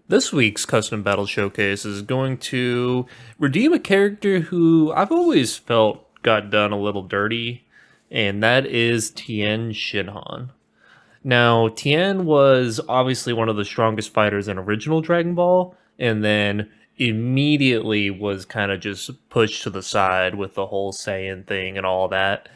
This week's Custom Battle Showcase is going to redeem a character who I've always felt got done a little dirty, and that is Tien Shinhan. Now, Tien was obviously one of the strongest fighters in original Dragon Ball, and then immediately was kind of just pushed to the side with the whole Saiyan thing and all that.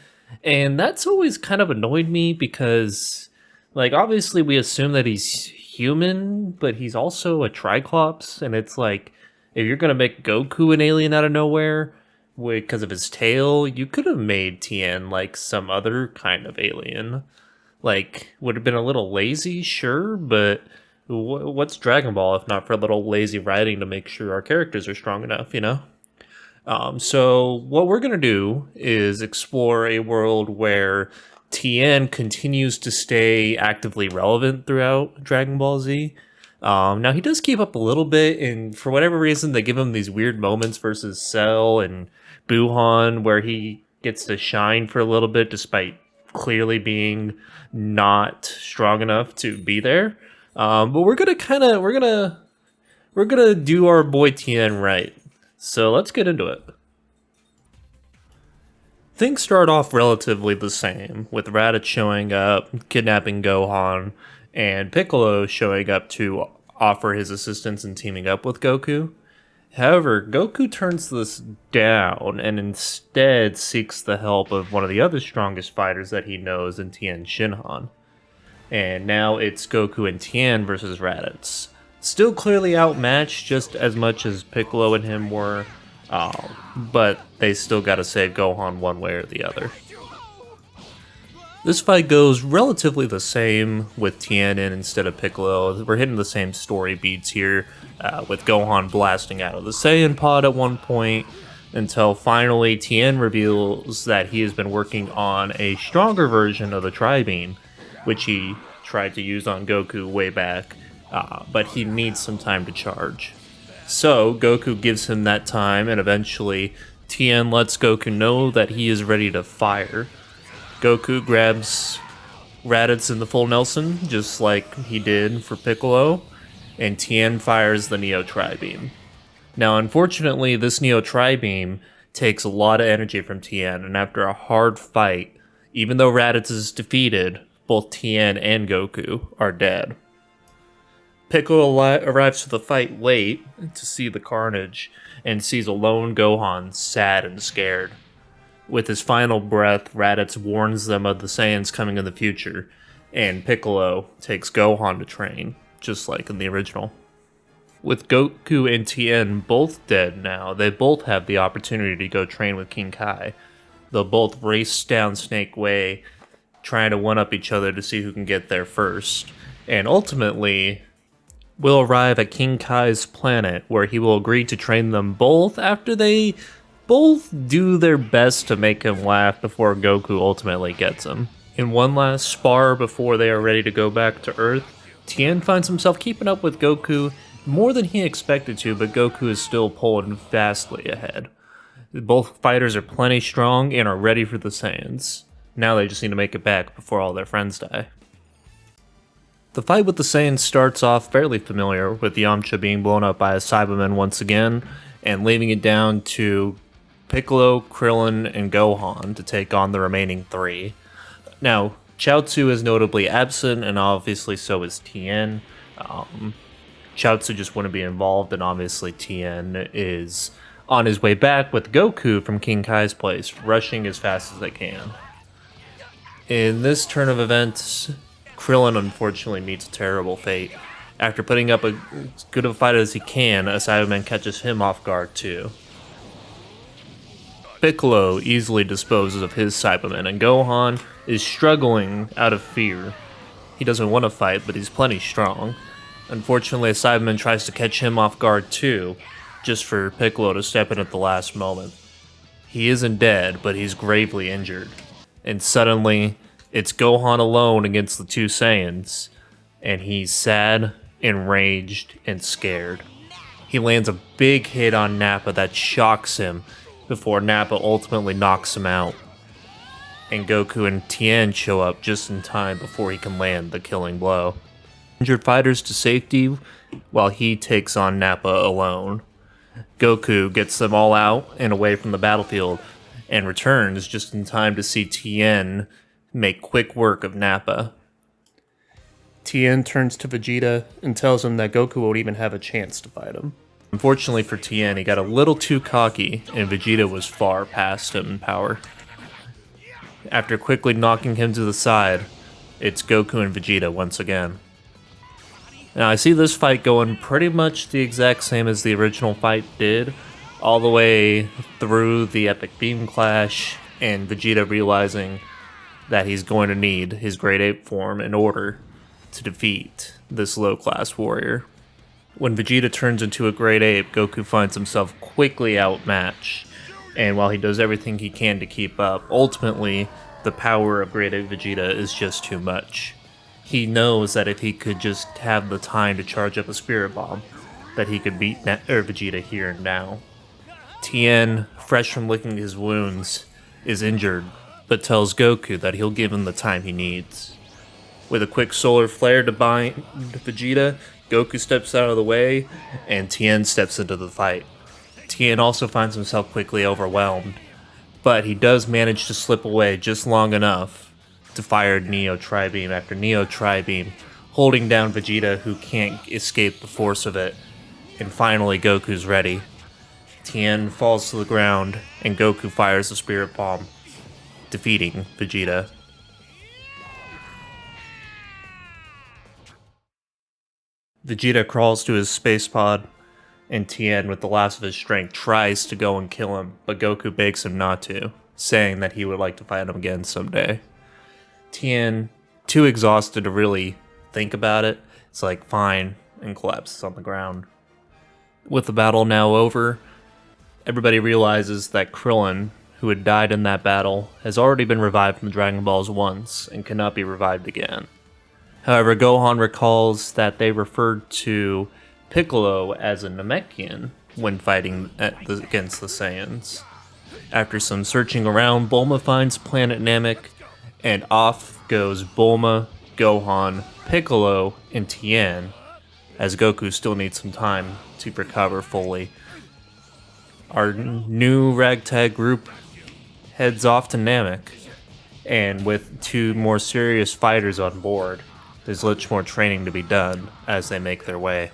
And that's always kind of annoyed me because, like, obviously we assume that he's human, but he's also a Triclops, and it's like, if you're gonna make Goku an alien out of nowhere because of his tail, you could have made Tien like some other kind of alien. Like, would have been a little lazy, sure, but what's Dragon Ball if not for a little lazy writing to make sure our characters are strong enough, you know? So what we're gonna do is explore a world where Tien continues to stay actively relevant throughout Dragon Ball Z. Now he does keep up a little bit, and for whatever reason, they give him these weird moments versus Cell and Buhan where he gets to shine for a little bit, despite clearly being not strong enough to be there. But we're gonna do our boy Tien right. So let's get into it. Things start off relatively the same, with Raditz showing up, kidnapping Gohan, and Piccolo showing up to offer his assistance and teaming up with Goku. However, Goku turns this down and instead seeks the help of one of the other strongest fighters that he knows in Tien Shinhan. And now it's Goku and Tien versus Raditz. Still clearly outmatched just as much as Piccolo and him were, but they still gotta save Gohan one way or the other. This fight goes relatively the same with Tien in instead of Piccolo. We're hitting the same story beats here, with Gohan blasting out of the Saiyan pod at one point, until finally Tien reveals that he has been working on a stronger version of the Tri-Beam, which he tried to use on Goku way back, but he needs some time to charge. So Goku gives him that time, and eventually Tien lets Goku know that he is ready to fire. Goku grabs Raditz in the full Nelson, just like he did for Piccolo, and Tien fires the Neo Tri-Beam. Now, unfortunately, this Neo Tri-Beam takes a lot of energy from Tien, and after a hard fight, even though Raditz is defeated, both Tien and Goku are dead. Piccolo arrives to the fight late to see the carnage, and sees a lone Gohan sad and scared. With his final breath, Raditz warns them of the Saiyans coming in the future, and Piccolo takes Gohan to train, just like in the original. With Goku and Tien both dead now, they both have the opportunity to go train with King Kai. They'll both race down Snake Way, trying to one-up each other to see who can get there first, and ultimately will arrive at King Kai's planet, where he will agree to train them both after they both do their best to make him laugh before Goku ultimately gets him. In one last spar before they are ready to go back to Earth, Tien finds himself keeping up with Goku more than he expected to, but Goku is still pulling vastly ahead. Both fighters are plenty strong and are ready for the Saiyans. Now they just need to make it back before all their friends die. The fight with the Saiyans starts off fairly familiar, with Yamcha being blown up by a Cyberman once again, and leaving it down to Piccolo, Krillin, and Gohan to take on the remaining three. Now, Chaozu is notably absent, and obviously so is Tien. Chaozu just wouldn't be involved, and obviously Tien is on his way back with Goku from King Kai's place, rushing as fast as they can. In this turn of events, Krillin unfortunately meets a terrible fate. After putting up as good of a fight as he can, a Cyberman catches him off guard too. Piccolo easily disposes of his Cyberman, and Gohan is struggling out of fear. He doesn't want to fight, but he's plenty strong. Unfortunately, a Cyberman tries to catch him off guard too, just for Piccolo to step in at the last moment. He isn't dead, but he's gravely injured. And suddenly, it's Gohan alone against the two Saiyans, and he's sad, enraged, and scared. He lands a big hit on Nappa that shocks him, before Nappa ultimately knocks him out. And Goku and Tien show up just in time before he can land the killing blow. injured fighters to safety while he takes on Nappa alone. Goku gets them all out and away from the battlefield and returns just in time to see Tien make quick work of Nappa. Tien turns to Vegeta and tells him that Goku won't even have a chance to fight him. Unfortunately for Tien, he got a little too cocky and Vegeta was far past him in power. After quickly knocking him to the side, it's Goku and Vegeta once again. Now I see this fight going pretty much the exact same as the original fight did, all the way through the epic beam clash and Vegeta realizing that he's going to need his Great Ape form in order to defeat this low-class warrior. When Vegeta turns into a Great Ape, Goku finds himself quickly outmatched, and while he does everything he can to keep up, ultimately, the power of Great Ape Vegeta is just too much. He knows that if he could just have the time to charge up a Spirit Bomb, that he could beat Vegeta here and now. Tien, fresh from licking his wounds, is injured, but tells Goku that he'll give him the time he needs. With a quick solar flare to bind Vegeta, Goku steps out of the way, and Tien steps into the fight. Tien also finds himself quickly overwhelmed, but he does manage to slip away just long enough to fire Neo Tri-Beam after Neo Tri-Beam, holding down Vegeta who can't escape the force of it, and finally Goku's ready. Tien falls to the ground, and Goku fires the Spirit Bomb, defeating Vegeta. Vegeta crawls to his space pod, and Tien, with the last of his strength, tries to go and kill him, but Goku begs him not to, saying that he would like to fight him again someday. Tien, too exhausted to really think about it, is like, fine, and collapses on the ground. With the battle now over, everybody realizes that Krillin, who had died in that battle, has already been revived from the Dragon Balls once, and cannot be revived again. However, Gohan recalls that they referred to Piccolo as a Namekian when fighting against the Saiyans. After some searching around, Bulma finds Planet Namek, and off goes Bulma, Gohan, Piccolo, and Tien, as Goku still needs some time to recover fully. Our new ragtag group heads off to Namek, and with two more serious fighters on board, there's much more training to be done as they make their way.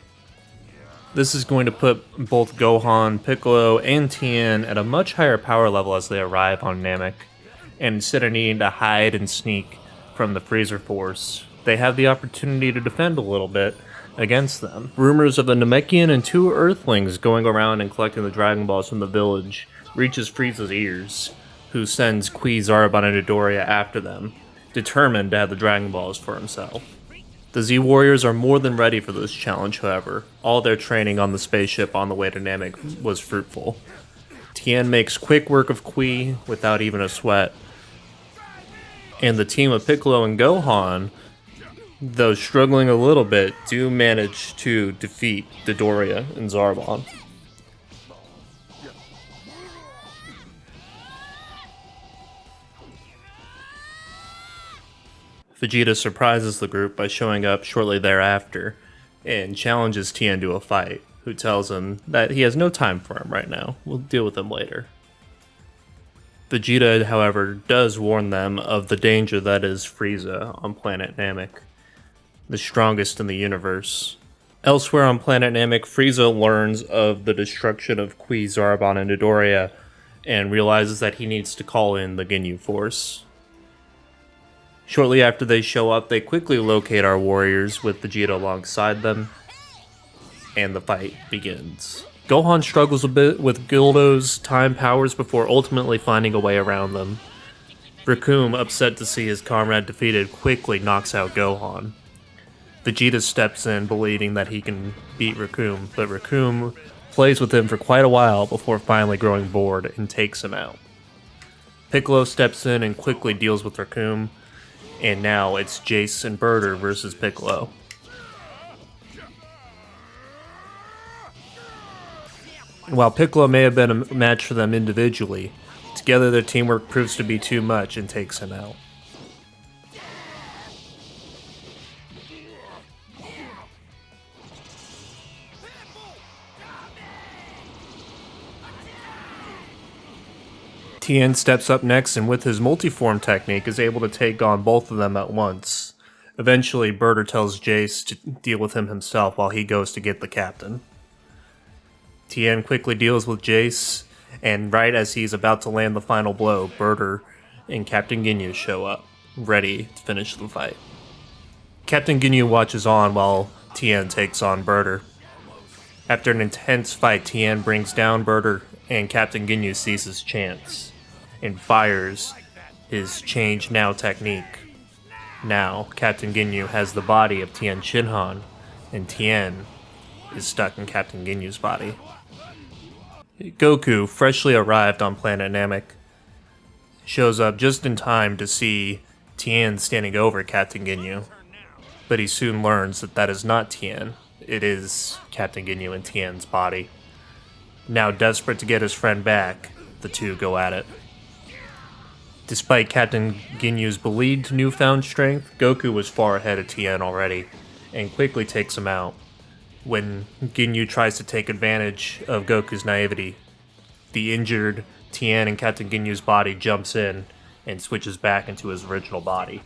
This is going to put both Gohan, Piccolo, and Tien at a much higher power level as they arrive on Namek, and instead of needing to hide and sneak from the Freezer Force, they have the opportunity to defend a little bit against them. Rumors of a Namekian and two Earthlings going around and collecting the Dragon Balls from the village reaches Frieza's ears, who sends Qui, Zarbon, and Dodoria after them, determined to have the Dragon Balls for himself. The Z-Warriors are more than ready for this challenge, however. All their training on the spaceship on the way to Namek was fruitful. Tien makes quick work of Qui without even a sweat. And the team of Piccolo and Gohan, though struggling a little bit, do manage to defeat Dodoria and Zarbon. Vegeta surprises the group by showing up shortly thereafter and challenges Tien to a fight, who tells him that he has no time for him right now. We'll deal with him later. Vegeta, however, does warn them of the danger that is Frieza on planet Namek, the strongest in the universe. Elsewhere on planet Namek, Frieza learns of the destruction of Qui, Zarbon, and Dodoria, and realizes that he needs to call in the Ginyu Force. Shortly after they show up, they quickly locate our warriors with Vegeta alongside them, and the fight begins. Gohan struggles a bit with Gildo's time powers before ultimately finding a way around them. Recoome, upset to see his comrade defeated, quickly knocks out Gohan. Vegeta steps in, believing that he can beat Recoome, but Recoome plays with him for quite a while before finally growing bored and takes him out. Piccolo steps in and quickly deals with Recoome, and now it's Jace and Birder versus Piccolo. While Piccolo may have been a match for them individually, together their teamwork proves to be too much and takes him out. Tien steps up next and with his multiform technique is able to take on both of them at once. Eventually, Berter tells Jace to deal with him himself while he goes to get the captain. Tien quickly deals with Jace, and right as he's about to land the final blow, Berter and Captain Ginyu show up, ready to finish the fight. Captain Ginyu watches on while Tien takes on Berter. After an intense fight, Tien brings down Berter, and Captain Ginyu sees his chance and fires his Change Now technique. Now, Captain Ginyu has the body of Tien Shinhan, and Tien is stuck in Captain Ginyu's body. Goku, freshly arrived on planet Namek, shows up just in time to see Tien standing over Captain Ginyu, but he soon learns that that is not Tien. It is Captain Ginyu in Tien's body. Now desperate to get his friend back, the two go at it. Despite Captain Ginyu's believed newfound strength, Goku was far ahead of Tien already, and quickly takes him out. When Ginyu tries to take advantage of Goku's naivety, the injured Tien in Captain Ginyu's body jumps in and switches back into his original body,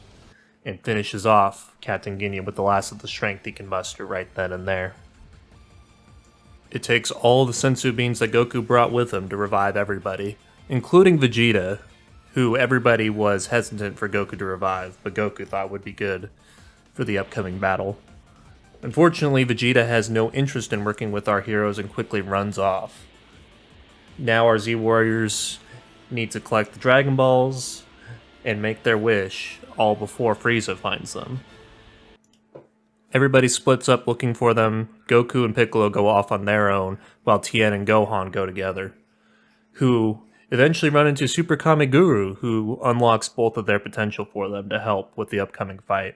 and finishes off Captain Ginyu with the last of the strength he can muster right then and there. It takes all the sensu beans that Goku brought with him to revive everybody, including Vegeta, who everybody was hesitant for Goku to revive, but Goku thought would be good for the upcoming battle. Unfortunately, Vegeta has no interest in working with our heroes and quickly runs off. Now our Z-Warriors need to collect the Dragon Balls and make their wish, all before Frieza finds them. Everybody splits up looking for them. Goku and Piccolo go off on their own, while Tien and Gohan go together, who eventually run into Super Kame Guru, who unlocks both of their potential for them to help with the upcoming fight.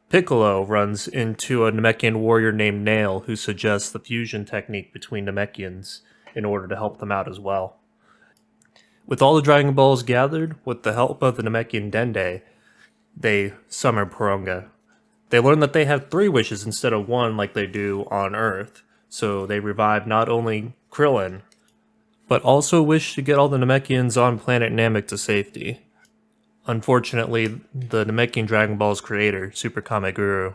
Piccolo runs into a Namekian warrior named Nail, who suggests the fusion technique between Namekians in order to help them out as well. With all the Dragon Balls gathered, with the help of the Namekian Dende, they summon Porunga. They learn that they have 3 wishes instead of 1 like they do on Earth, so they revive not only Krillin, but also wish to get all the Namekians on planet Namek to safety. Unfortunately, the Namekian Dragon Ball's creator, Super Kame Guru,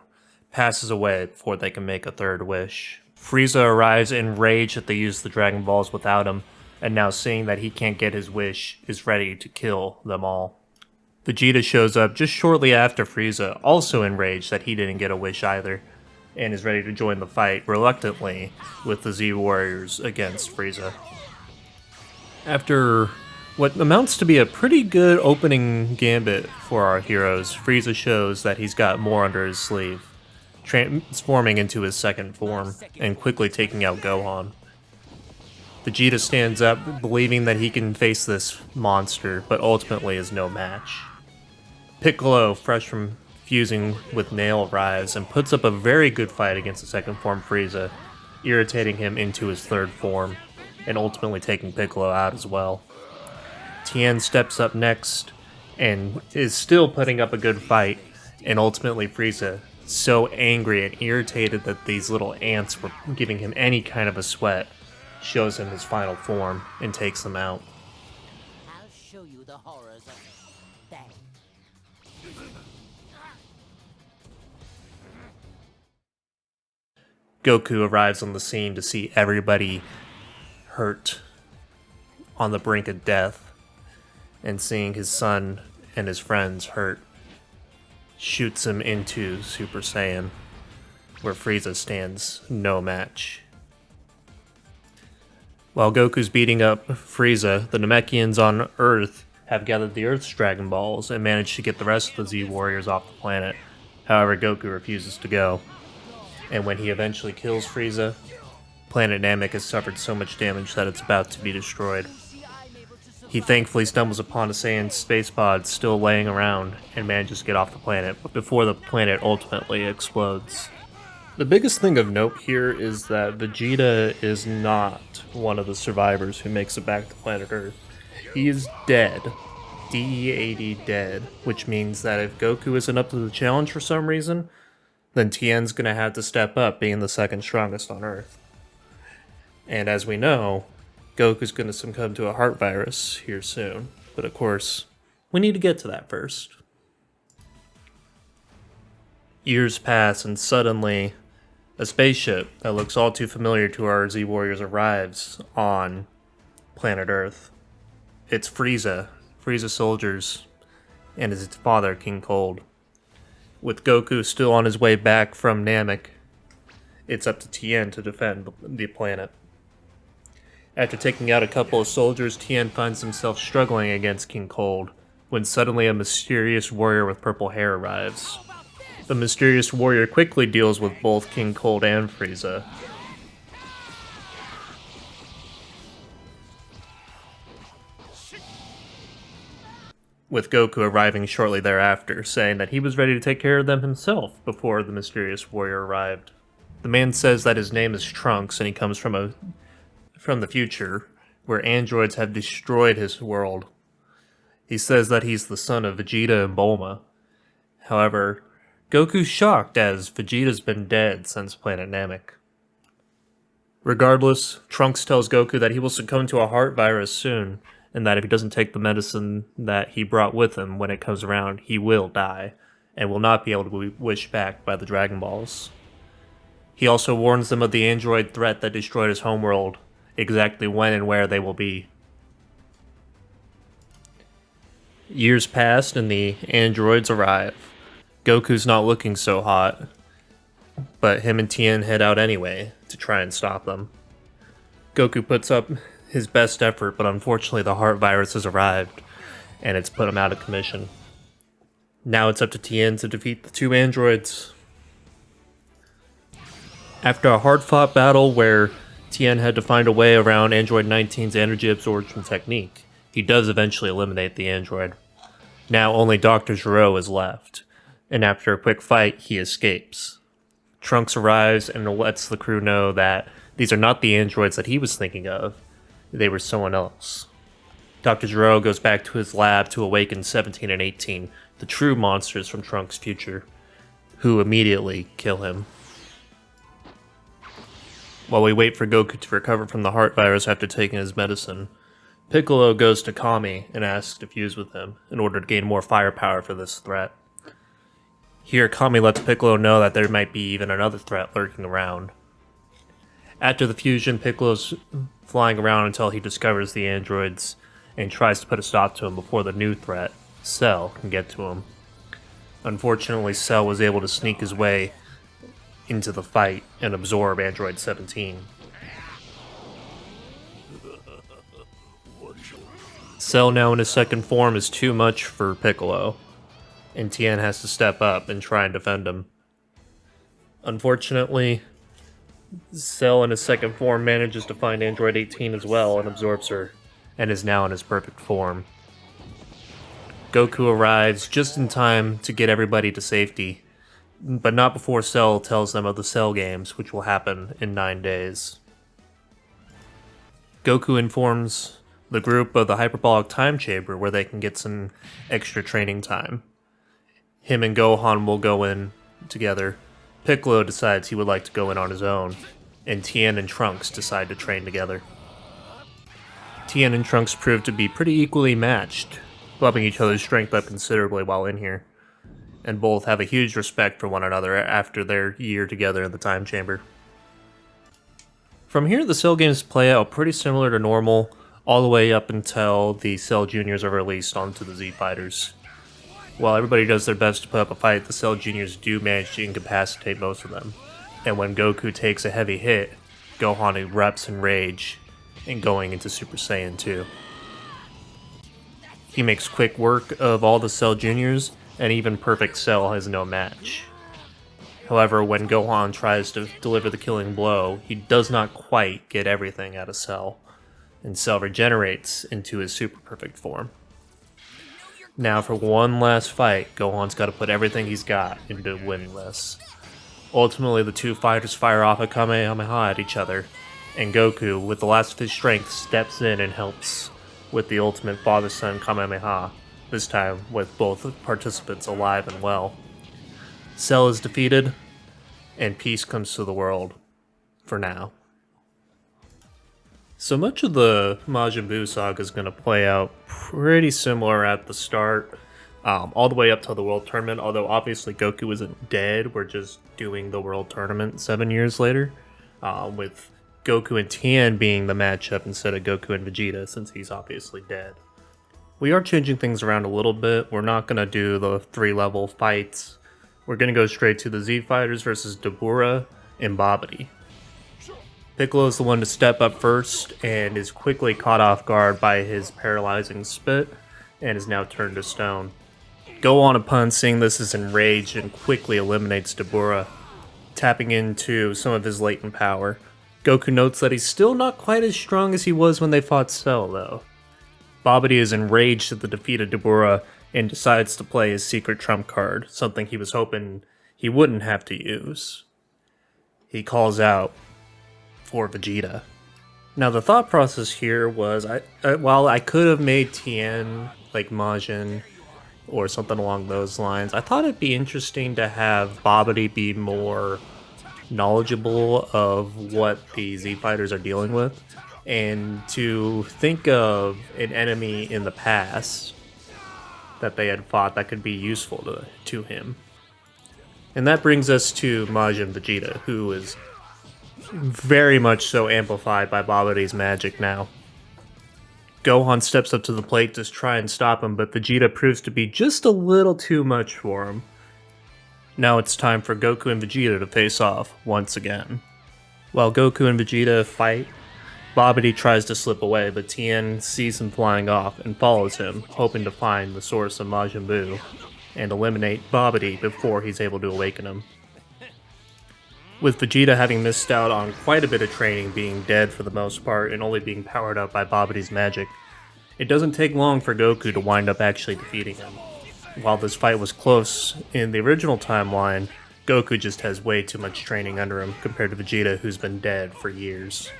passes away before they can make a 3rd wish. Frieza arrives enraged that they used the Dragon Balls without him, and now seeing that he can't get his wish, is ready to kill them all. Vegeta shows up just shortly after Frieza, also enraged that he didn't get a wish either, and is ready to join the fight, reluctantly, with the Z-Warriors against Frieza. After what amounts to be a pretty good opening gambit for our heroes, Frieza shows that he's got more under his sleeve, transforming into his 2nd form, and quickly taking out Gohan. Vegeta stands up, believing that he can face this monster, but ultimately is no match. Piccolo, fresh from fusing with Nail, arrives and puts up a very good fight against the 2nd form Frieza, irritating him into his 3rd form, and ultimately taking Piccolo out as well. Tien steps up next, and is still putting up a good fight, and ultimately Frieza, so angry and irritated that these little ants were giving him any kind of a sweat, shows him his final form and takes them out. I'll show you the horrors of bang. Goku arrives on the scene to see everybody hurt, on the brink of death, and seeing his son and his friends hurt, shoots him into Super Saiyan, where Frieza stands no match. While Goku's beating up Frieza, the Namekians on Earth have gathered the Earth's Dragon Balls and managed to get the rest of the Z-Warriors off the planet. However, Goku refuses to go, and when he eventually kills Frieza, planet Namek has suffered so much damage that it's about to be destroyed. He thankfully stumbles upon a Saiyan space pod still laying around and manages to get off the planet before the planet ultimately explodes. The biggest thing of note here is that Vegeta is not one of the survivors who makes it back to planet Earth. He is dead. DE-80 dead, which means that if Goku isn't up to the challenge for some reason, then Tien's gonna have to step up, being the 2nd strongest on Earth. And as we know, Goku's going to succumb to a heart virus here soon. But of course, we need to get to that first. Years pass and suddenly, a spaceship that looks all too familiar to our Z Warriors arrives on planet Earth. It's Frieza's soldiers, and his father, King Cold. With Goku still on his way back from Namek, it's up to Tien to defend the planet. After taking out a couple of soldiers, Tien finds himself struggling against King Cold, when suddenly a mysterious warrior with purple hair arrives. The mysterious warrior quickly deals with both King Cold and Frieza. With Goku arriving shortly thereafter, saying that he was ready to take care of them himself before the mysterious warrior arrived. The man says that his name is Trunks and he comes from the future, where androids have destroyed his world. He says that he's the son of Vegeta and Bulma. However, Goku's shocked as Vegeta's been dead since Planet Namek. Regardless, Trunks tells Goku that he will succumb to a heart virus soon, and that if he doesn't take the medicine that he brought with him when it comes around, he will die, and will not be able to be wished back by the Dragon Balls. He also warns them of the android threat that destroyed his homeworld, exactly when and where they will be. Years passed and the androids arrive. Goku's not looking so hot, but him and Tien head out anyway to try and stop them. Goku puts up his best effort, but unfortunately the heart virus has arrived, and it's put him out of commission. Now it's up to Tien to defeat the two androids. After a hard-fought battle where Tien had to find a way around Android 19's energy absorption technique, he does eventually eliminate the android. Now only Dr. Gero is left, and after a quick fight, he escapes. Trunks arrives and lets the crew know that these are not the androids that he was thinking of. They were someone else. Dr. Gero goes back to his lab to awaken 17 and 18, the true monsters from Trunks' future, who immediately kill him. While we wait for Goku to recover from the heart virus after taking his medicine, Piccolo goes to Kami and asks to fuse with him in order to gain more firepower for this threat. Here, Kami lets Piccolo know that there might be even another threat lurking around. After the fusion, Piccolo's flying around until he discovers the androids and tries to put a stop to him before the new threat, Cell, can get to him. Unfortunately, Cell was able to sneak his way into the fight and absorb Android 17. Cell, now in his second form, is too much for Piccolo, and Tien has to step up and try and defend him. Unfortunately, Cell in his second form manages to find Android 18 as well and absorbs her, and is now in his perfect form. Goku arrives just in time to get everybody to safety, but not before Cell tells them of the Cell Games, which will happen in 9 days. Goku informs the group of the hyperbolic time chamber where they can get some extra training time. Him and Gohan will go in together. Piccolo decides he would like to go in on his own, and Tien and Trunks decide to train together. Tien and Trunks prove to be pretty equally matched, bumping each other's strength up considerably while in here, and both have a huge respect for one another after their year together in the time chamber. From here, the Cell games play out pretty similar to normal, all the way up until the Cell Juniors are released onto the Z Fighters. While everybody does their best to put up a fight, the Cell Juniors do manage to incapacitate most of them, and when Goku takes a heavy hit, Gohan erupts in rage, and going into Super Saiyan 2. He makes quick work of all the Cell Juniors, and even Perfect Cell has no match. However, when Gohan tries to deliver the killing blow, he does not quite get everything out of Cell, and Cell regenerates into his super perfect form. Now for one last fight, Gohan's got to put everything he's got into winning this. Ultimately, the two fighters fire off a Kamehameha at each other, and Goku, with the last of his strength, steps in and helps with the ultimate father-son Kamehameha, this time with both participants alive and well. Cell is defeated, and peace comes to the world, for now. So much of the Majin Buu saga is going to play out pretty similar at the start, all the way up to the World Tournament. Although obviously Goku isn't dead, we're just doing the World Tournament 7 years later, with Goku and Tien being the matchup instead of Goku and Vegeta, since he's obviously dead. We are changing things around a little bit. We're not going to do the 3-level fights. We're going to go straight to the Z Fighters versus Dabura and Babidi. Piccolo is the one to step up first and is quickly caught off guard by his paralyzing spit and is now turned to stone. Gohan, upon seeing this, is enraged and quickly eliminates Dabura, tapping into some of his latent power. Goku notes that he's still not quite as strong as he was when they fought Cell, though. Babidi is enraged at the defeat of Dabura and decides to play his secret trump card, something he was hoping he wouldn't have to use. He calls out for Vegeta. Now the thought process here was, while I could have made Tien like Majin or something along those lines, I thought it'd be interesting to have Babidi be more knowledgeable of what the Z Fighters are dealing with, and to think of an enemy in the past that they had fought that could be useful to him. And that brings us to Majin Vegeta, who is very much so amplified by Babidi's magic now. Gohan steps up to the plate to try and stop him, but Vegeta proves to be just a little too much for him. Now it's time for Goku and Vegeta to face off once again. While Goku and Vegeta fight, Babidi tries to slip away, but Tien sees him flying off and follows him, hoping to find the source of Majin Buu and eliminate Babidi before he's able to awaken him. With Vegeta having missed out on quite a bit of training, being dead for the most part, and only being powered up by Babidi's magic, it doesn't take long for Goku to wind up actually defeating him. While this fight was close in the original timeline, Goku just has way too much training under him compared to Vegeta, who's been dead for years.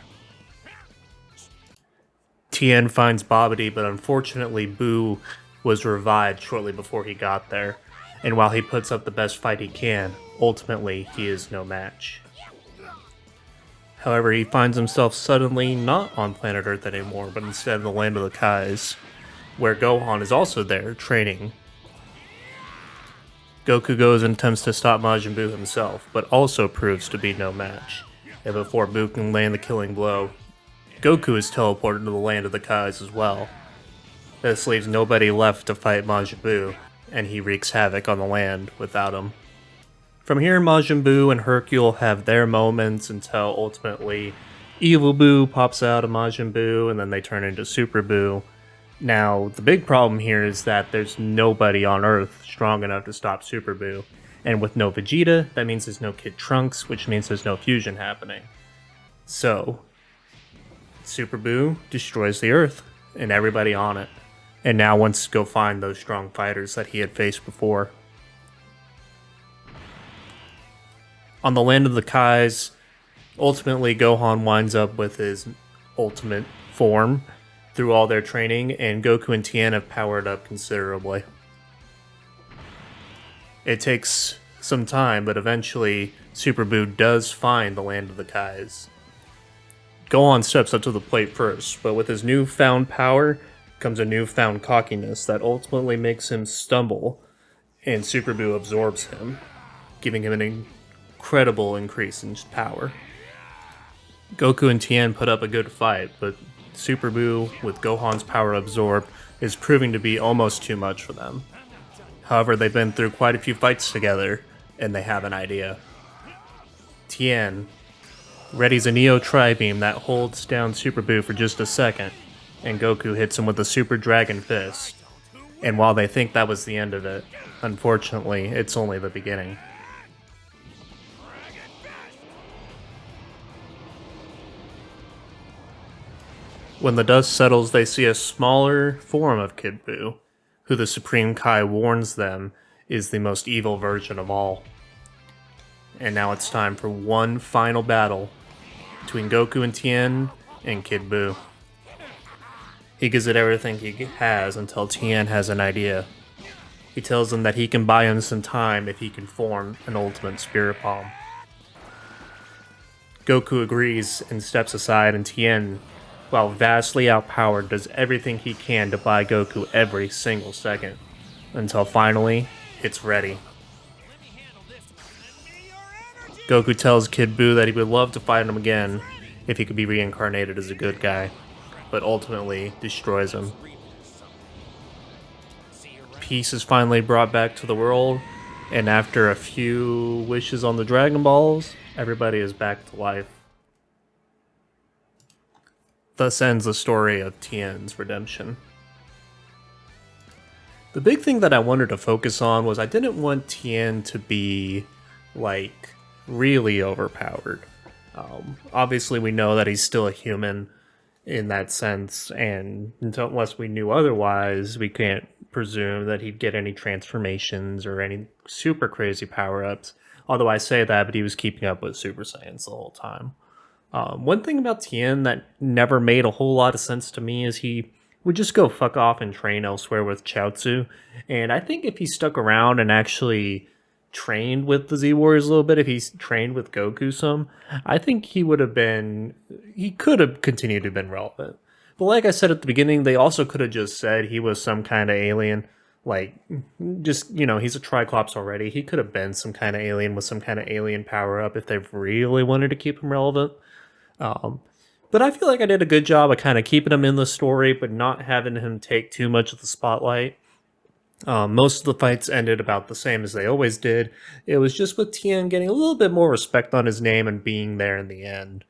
Tien finds Babidi, but unfortunately Buu was revived shortly before he got there, and while he puts up the best fight he can, ultimately he is no match. However, he finds himself suddenly not on planet Earth anymore, but instead in the land of the Kais, where Gohan is also there, training. Goku goes and attempts to stop Majin Buu himself, but also proves to be no match, and before Buu can land the killing blow, Goku is teleported to the land of the Kais as well. This leaves nobody left to fight Majin Buu, and he wreaks havoc on the land without him. From here, Majin Buu and Hercule have their moments until ultimately Evil Buu pops out of Majin Buu, and then they turn into Super Buu. Now, the big problem here is that there's nobody on Earth strong enough to stop Super Buu, and with no Vegeta, that means there's no Kid Trunks, which means there's no fusion happening. So, Super Buu destroys the Earth and everybody on it, and now wants to go find those strong fighters that he had faced before. On the land of the Kais, ultimately Gohan winds up with his ultimate form through all their training, and Goku and Tien have powered up considerably. It takes some time, but eventually Super Buu does find the land of the Kais. Gohan steps up to the plate first, but with his newfound power comes a newfound cockiness that ultimately makes him stumble, and Super Buu absorbs him, giving him an incredible increase in power. Goku and Tien put up a good fight, but Super Buu, with Gohan's power absorbed, is proving to be almost too much for them. However, they've been through quite a few fights together, and they have an idea. Tien readies a Neo Tri-Beam that holds down Super Buu for just a second, and Goku hits him with a Super Dragon Fist. And while they think that was the end of it, unfortunately, it's only the beginning. When the dust settles, they see a smaller form of Kid Buu, who the Supreme Kai warns them is the most evil version of all. And now it's time for one final battle between Goku and Tien and Kid Buu. He gives it everything he has until Tien has an idea. He tells him that he can buy him some time if he can form an ultimate spirit palm. Goku agrees and steps aside, and Tien while vastly outpowered, does everything he can to buy Goku every single second, until finally, it's ready. Goku tells Kid Buu that he would love to fight him again if he could be reincarnated as a good guy, but ultimately destroys him. Peace is finally brought back to the world, and after a few wishes on the Dragon Balls, everybody is back to life. Thus ends the story of Tien's redemption. The big thing that I wanted to focus on was I didn't want Tien to be, like, really overpowered. Obviously, we know that he's still a human in that sense, and unless we knew otherwise, we can't presume that he'd get any transformations or any super crazy power-ups. Although I say that, but he was keeping up with Super Saiyans the whole time. One thing about Tien that never made a whole lot of sense to me is he would just go fuck off and train elsewhere with Chaozu. And I think if he stuck around and actually trained with the Z Warriors a little bit, if he's trained with Goku some, I think he could have continued to have been relevant. But like I said at the beginning, they also could have just said he was some kind of alien. Like, just, he's a Triclops already. He could have been some kind of alien with some kind of alien power up if they really wanted to keep him relevant. But I feel like I did a good job of kind of keeping him in the story, but not having him take too much of the spotlight. Most of the fights ended about the same as they always did. It was just with Tien getting a little bit more respect on his name and being there in the end.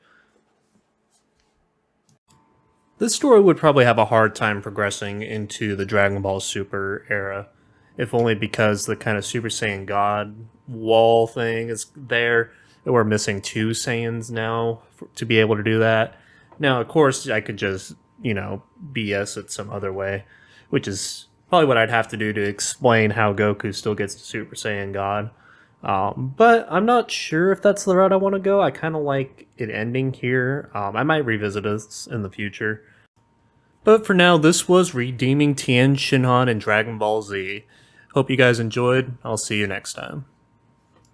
This story would probably have a hard time progressing into the Dragon Ball Super era, if only because the kind of Super Saiyan God wall thing is there. We're missing 2 Saiyans now to be able to do that. Now, of course, I could just, BS it some other way, which is probably what I'd have to do to explain how Goku still gets to Super Saiyan God. But I'm not sure if that's the route I want to go. I kind of like it ending here. I might revisit this in the future. But for now, this was Redeeming Tien, Shinhan, and Dragon Ball Z. Hope you guys enjoyed. I'll see you next time.